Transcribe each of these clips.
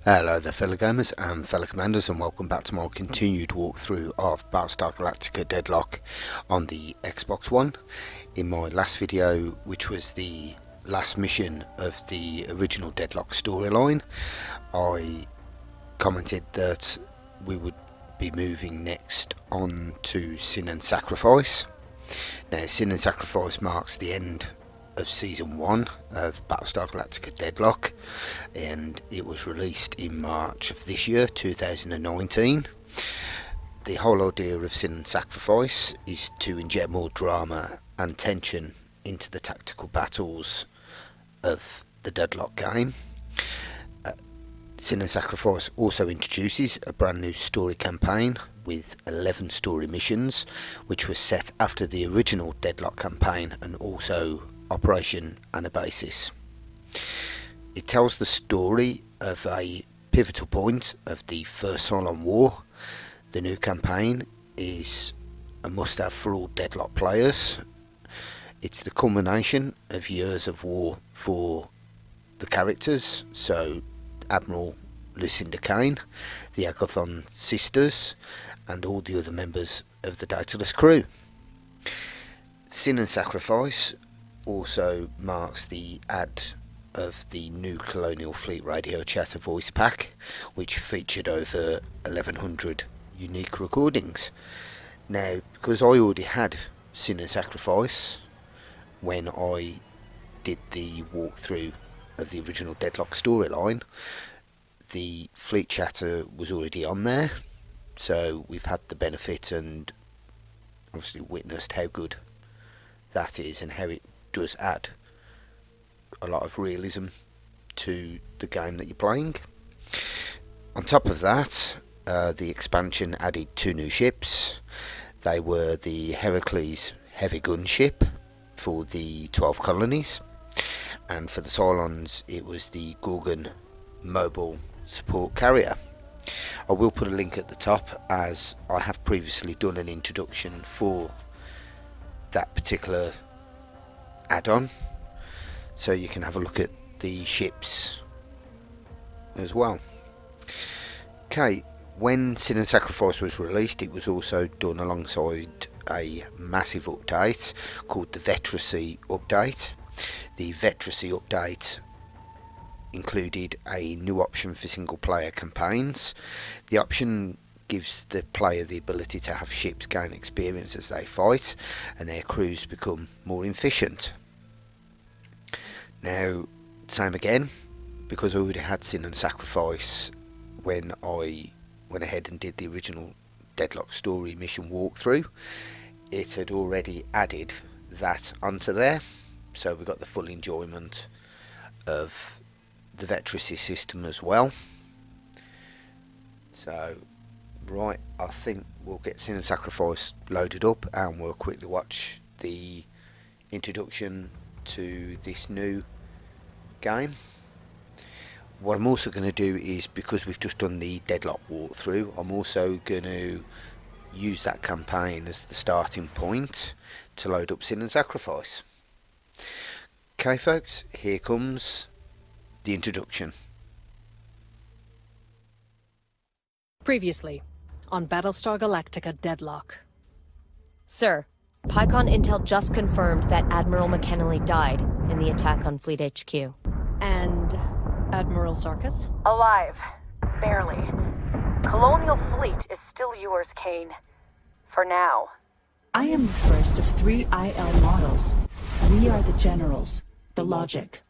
Hello there fellow gamers and fellow commanders, and welcome back to my continued walkthrough of Battlestar Galactica Deadlock on the Xbox One. In my last video, which was the last mission of the original Deadlock storyline, I commented that we would be moving next on to Sin and Sacrifice. Now, Sin and Sacrifice marks the end of Season 1 of Battlestar Galactica Deadlock, and it was released in March of this year, 2019. The whole idea of Sin and Sacrifice is to inject more drama and tension into the tactical battles of the Deadlock game. Sin and Sacrifice also introduces a brand new story campaign with 11 story missions, which was set after the original Deadlock campaign and also Operation Anabasis. It tells the story of a pivotal point of the First Cylon War. The new campaign is a must-have for all Deadlock players. It's the culmination of years of war for the characters, so Admiral Lucinda Kane, the Agathon sisters, and all the other members of the Daedalus crew. Sin and Sacrifice also marks the add of the new Colonial Fleet Radio Chatter voice pack, which featured over 1100 unique recordings. Now, because I already had Sin and Sacrifice when I did the walkthrough of the original Deadlock storyline, the Fleet Chatter was already on there, so we've had the benefit and obviously witnessed how good that is and how it does add a lot of realism to the game that you're playing. On top of that, the expansion added 2 new ships. They were the Heracles heavy gun ship for the 12 colonies, and for the Cylons it was the Gorgon mobile support carrier. I will put a link at the top, as I have previously done an introduction for that particular add-on, so you can have a look at the ships as well. Okay, when Sin and Sacrifice was released, it was also done alongside a massive update called the Veteracy update. The Veteracy update included a new option for single player campaigns. The option gives the player the ability to have ships gain experience as they fight, and their crews become more efficient. Now, same again, because I already had Sin and Sacrifice when I went ahead and did the original Deadlock story mission walkthrough, it had already added that onto there, so we got the full enjoyment of the Veteracy system as well. So right, I think we'll get Sin and Sacrifice loaded up and we'll quickly watch the introduction to this new game. What I'm also going to do is, because we've just done the Deadlock walkthrough, I'm also going to use that campaign as the starting point to load up Sin and Sacrifice. Okay folks, here comes the introduction. Previously on Battlestar Galactica Deadlock. Sir, Pycon Intel just confirmed that Admiral McKinley died in the attack on Fleet HQ. And Admiral Sarkis? Alive. Barely. Colonial Fleet is still yours, Kane. For now. I am the first of 3 IL models. We are the generals, the logic,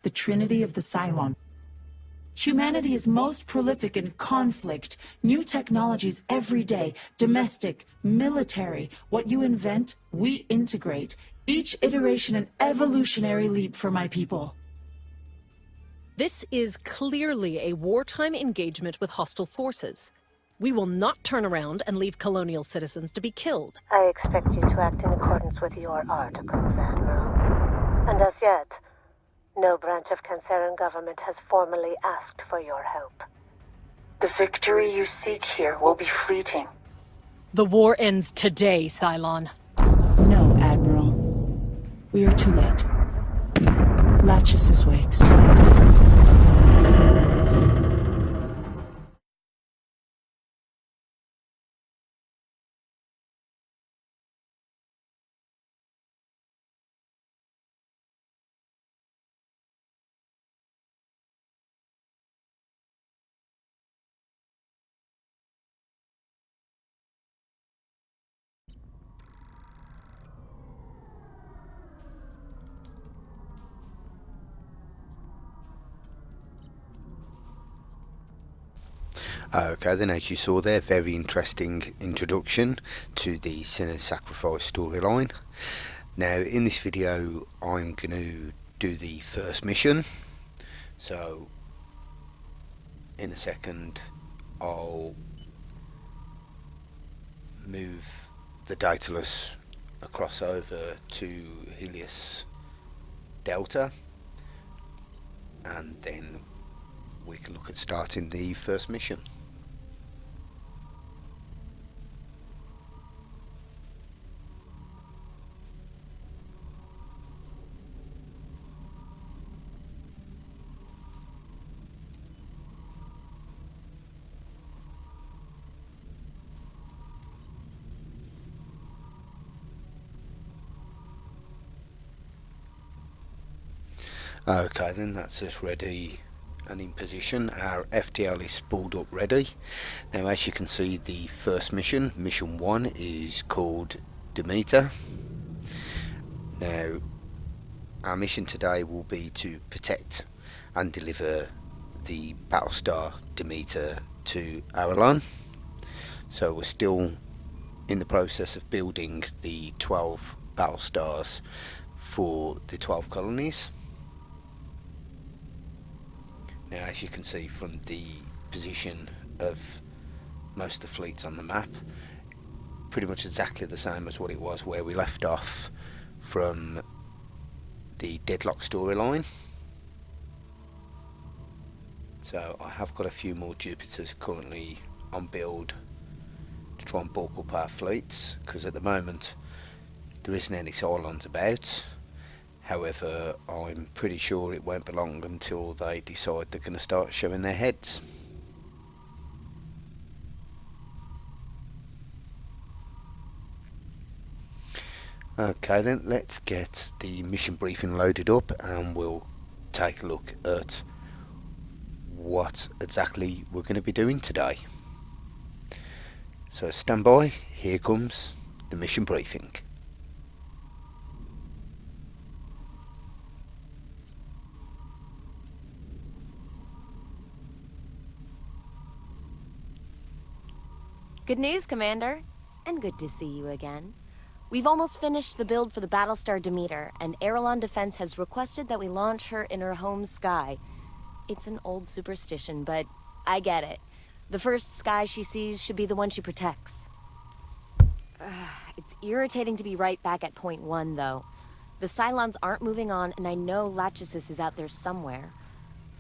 the trinity of the Cylon. Humanity is most prolific in conflict, new technologies every day, domestic, military. What you invent, we integrate. Each iteration an evolutionary leap for my people. This is clearly a wartime engagement with hostile forces. We will not turn around and leave colonial citizens to be killed. I expect you to act in accordance with your articles, Admiral. And as yet, no branch of Canceran government has formally asked for your help. The victory you seek here will be fleeting. The war ends today, Cylon. No, Admiral. We are too late. Lachesis wakes. Okay, then as you saw there, very interesting introduction to the Sinner's Sacrifice storyline. Now in this video I'm going to do the first mission, so in a second I'll move the Daedalus across over to Helios Delta, and then we can look at starting the first mission. Okay, then that's us ready and in position. Our FTL is spooled up ready. Now as you can see, the first mission, mission 1, is called Demeter. Now our mission today will be to protect and deliver the Battlestar Demeter to Aralon. So we're still in the process of building the 12 Battlestars for the 12 colonies. Now as you can see from the position of most of the fleets on the map, pretty much exactly the same as what it was where we left off from the Deadlock storyline. So I have got a few more Jupiters currently on build to try and bulk up our fleets, because at the moment there isn't any Cylons about. However, I'm pretty sure it won't be long until they decide they're going to start showing their heads. Okay then, let's get the mission briefing loaded up and we'll take a look at what exactly we're going to be doing today. So stand by, here comes the mission briefing. Good news, Commander. And good to see you again. We've almost finished the build for the Battlestar Demeter, and Aralon Defense has requested that we launch her in her home sky. It's an old superstition, but I get it. The first sky she sees should be the one she protects. It's irritating to be right back at point 1, though. The Cylons aren't moving on, and I know Lachesis is out there somewhere.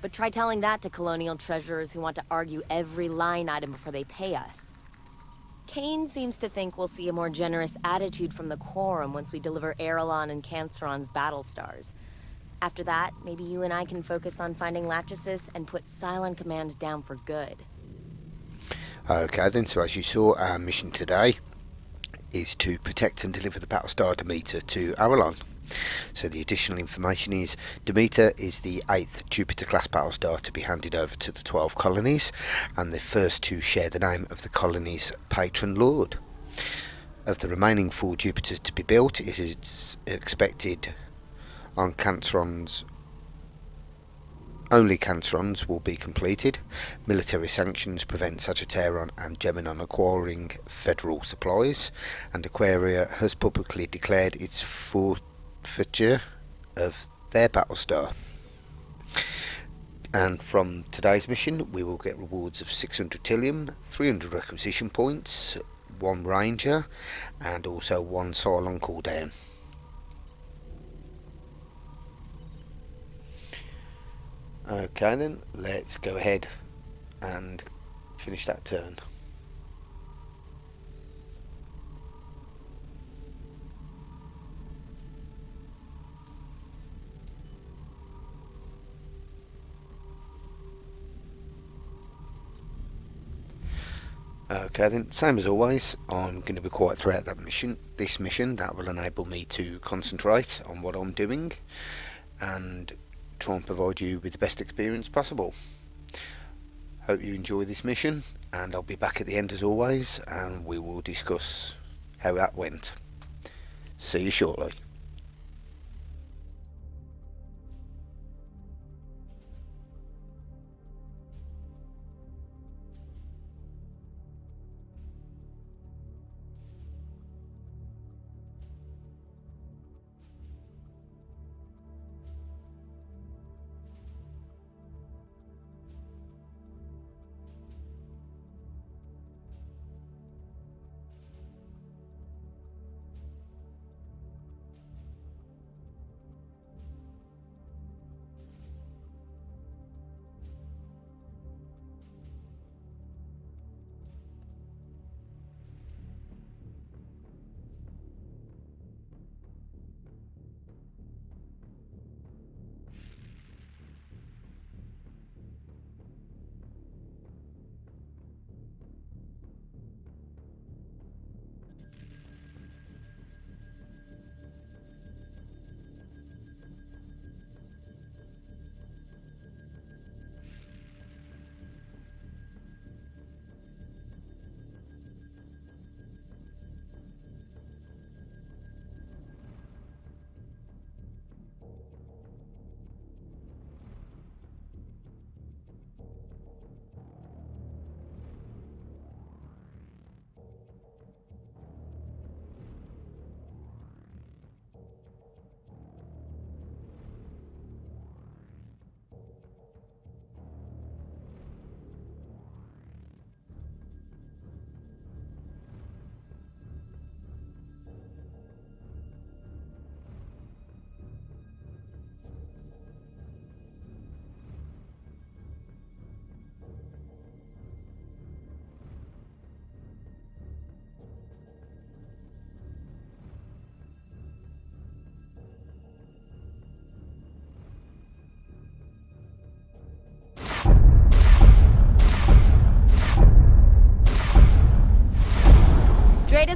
But try telling that to colonial treasurers who want to argue every line item before they pay us. Kane seems to think we'll see a more generous attitude from the Quorum once we deliver Aralon and Canceron's Battlestars. After that, maybe you and I can focus on finding Lachesis and put Cylon Command down for good. Okay then, so as you saw, our mission today is to protect and deliver the Battlestar Demeter to Aralon. So the additional information is Demeter is the 8th Jupiter-class Battlestar to be handed over to the 12 colonies, and the first to share the name of the colony's patron lord. Of the remaining 4 Jupiters to be built, it is expected on Canceron's. Only Cancerons will be completed. Military sanctions prevent Sagittarian and Geminon acquiring federal supplies, and Aquaria has publicly declared its forfeiture of their Battlestar. And from today's mission we will get rewards of 600 Tillium, 300 requisition points, 1 Ranger, and also 1 Cylon cooldown. Okay then, let's go ahead and finish that turn. Okay then, same as always, I'm going to be quiet throughout this mission. That will enable me to concentrate on what I'm doing and try and provide you with the best experience possible. Hope you enjoy this mission, and I'll be back at the end as always, and we will discuss how that went. See you shortly.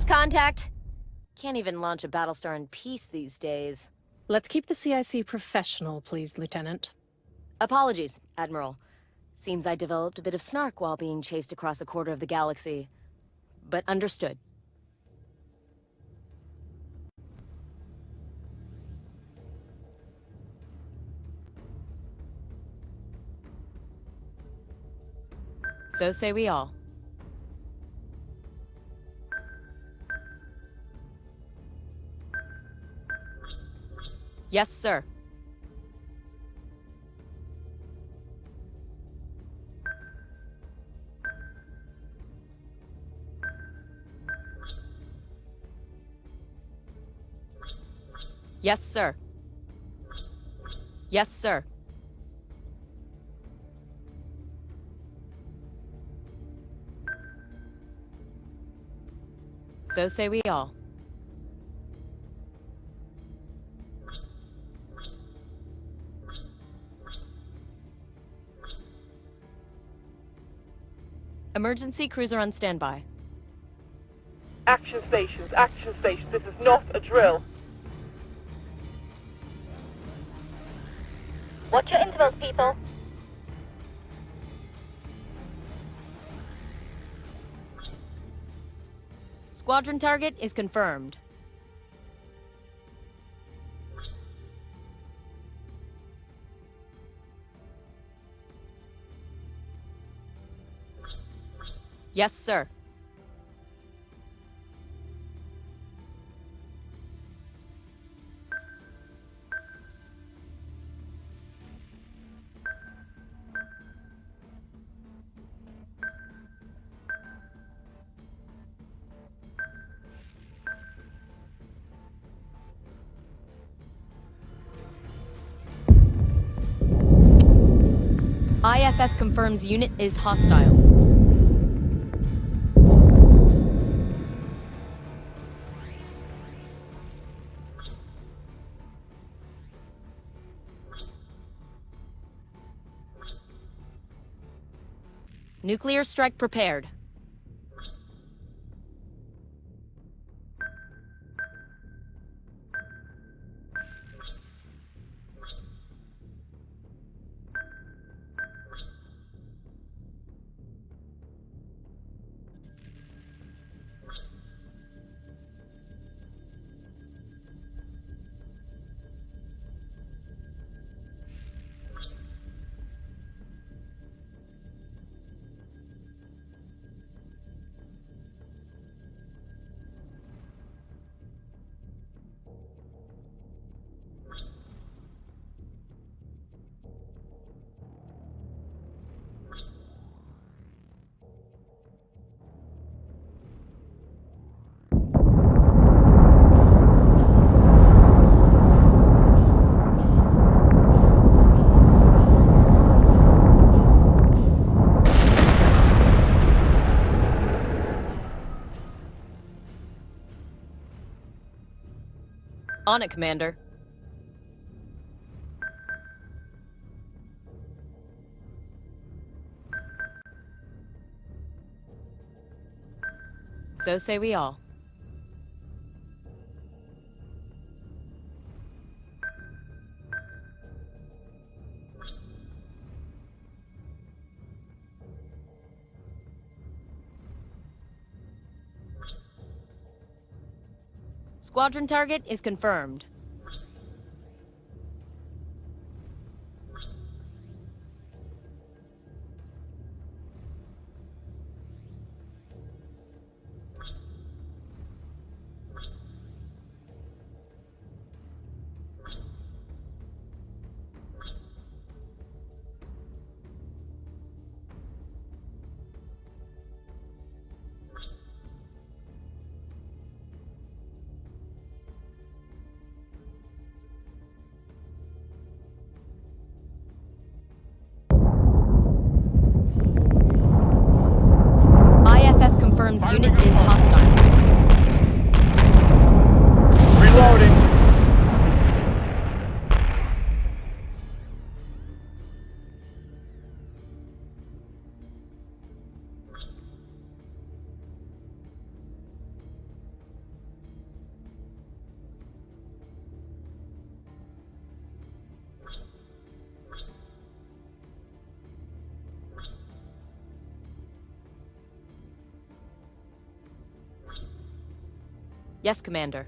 contact. Can't even launch a Battlestar in peace these days. Let's keep the CIC professional, please, Lieutenant. Apologies, Admiral. Seems I developed a bit of snark while being chased across a quarter of the galaxy. But understood. So say we all. Yes, sir. Yes, sir. Yes, sir. So say we all. Emergency cruiser on standby. Action stations, this is not a drill. Watch your intervals, people. Squadron target is confirmed. Yes, sir. IFF confirms unit is hostile. Nuclear strike prepared. On it, Commander. So say we all. Squadron target is confirmed. IFF confirms unit is hostile. Reloading. Yes, Commander.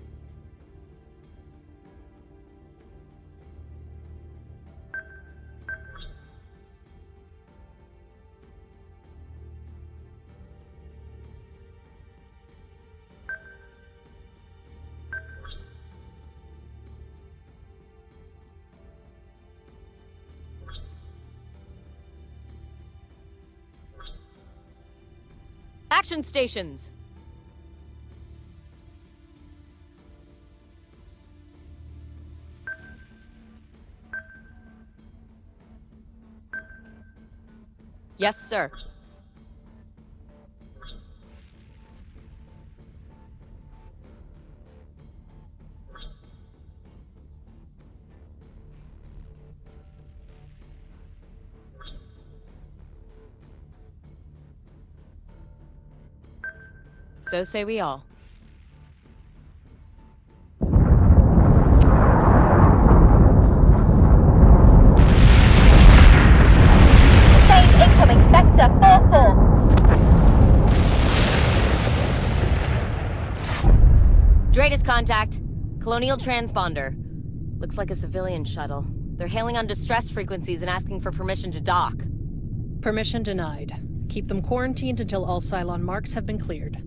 Action stations! Yes, sir. So say we all. Incoming sector 4-4. Dratus contact. Colonial transponder. Looks like a civilian shuttle. They're hailing on distress frequencies and asking for permission to dock. Permission denied. Keep them quarantined until all Cylon marks have been cleared.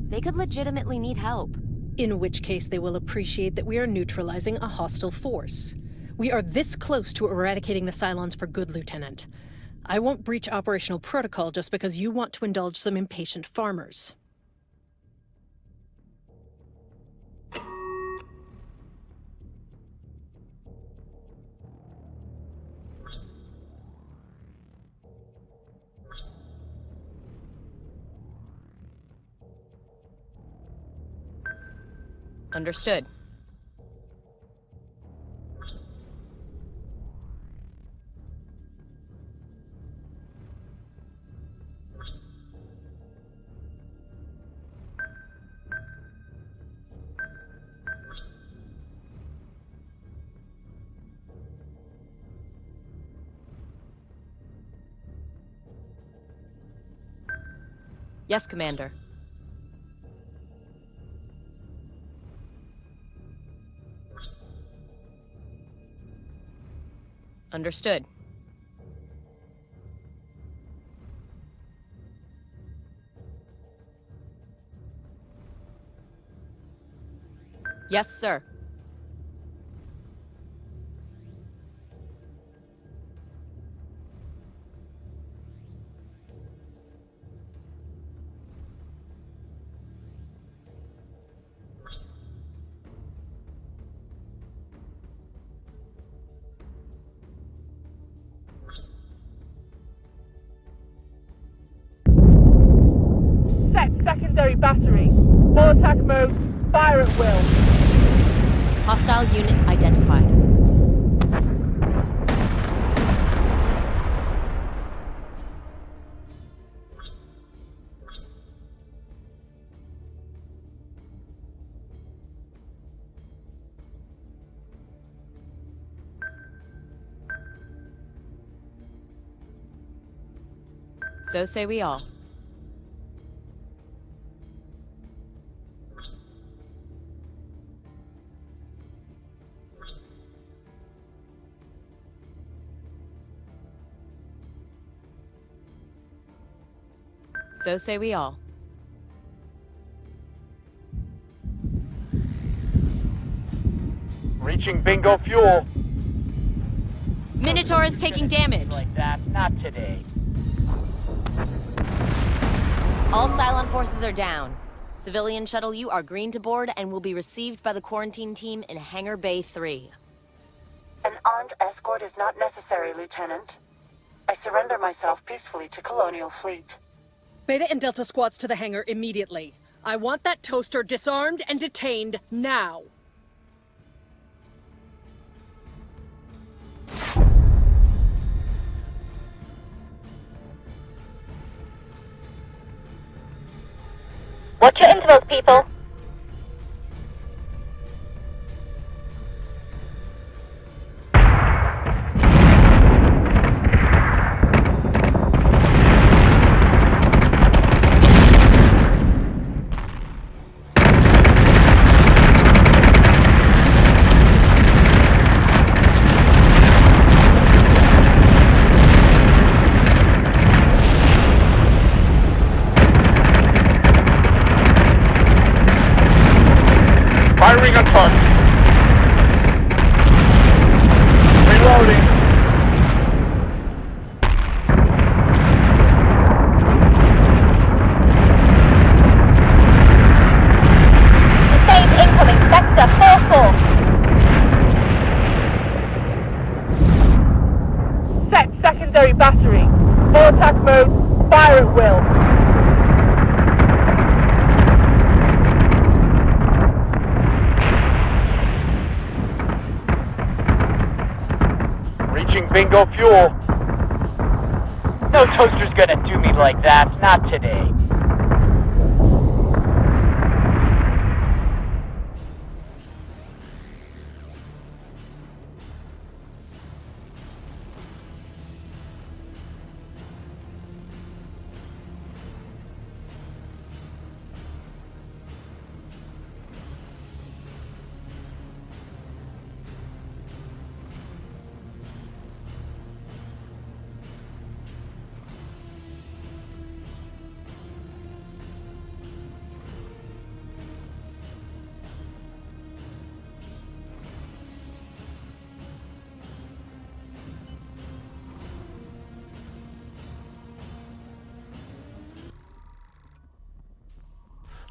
They could legitimately need help. In which case they will appreciate that we are neutralizing a hostile force. We are this close to eradicating the Cylons for good, Lieutenant. I won't breach operational protocol just because you want to indulge some impatient farmers. Understood. Yes, Commander. Understood. Yes, sir. Set secondary battery. Full attack mode. Fire at will. Hostile unit identified. So say we all. So say we all. Reaching bingo fuel. Minotaur is taking damage. Like that, not today. All Cylon forces are down. Civilian shuttle, you are green to board and will be received by the quarantine team in Hangar Bay 3. An armed escort is not necessary, Lieutenant. I surrender myself peacefully to Colonial Fleet. Beta and Delta squads to the hangar immediately. I want that toaster disarmed and detained now. Watch your intervals, people. secondary battery. Full attack mode. Fire at will. Reaching bingo fuel. No toaster's gonna do me like that. Not today.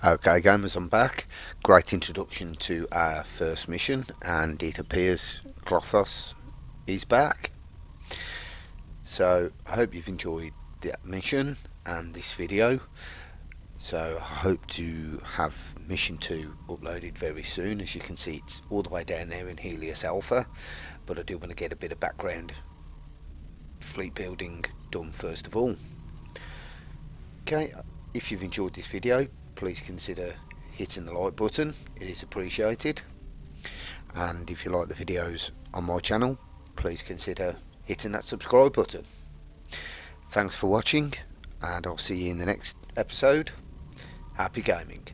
Okay gamers, I'm back. Great introduction to our first mission, and it appears Klothos is back. So I hope you've enjoyed that mission and this video. So I hope to have mission 2 uploaded very soon. As you can see, it's all the way down there in Helios Alpha, but I do want to get a bit of background fleet building done first of all. Okay, if you've enjoyed this video, please consider hitting the like button, it is appreciated. And if you like the videos on my channel, please consider hitting that subscribe button. Thanks for watching, and I'll see you in the next episode. Happy gaming.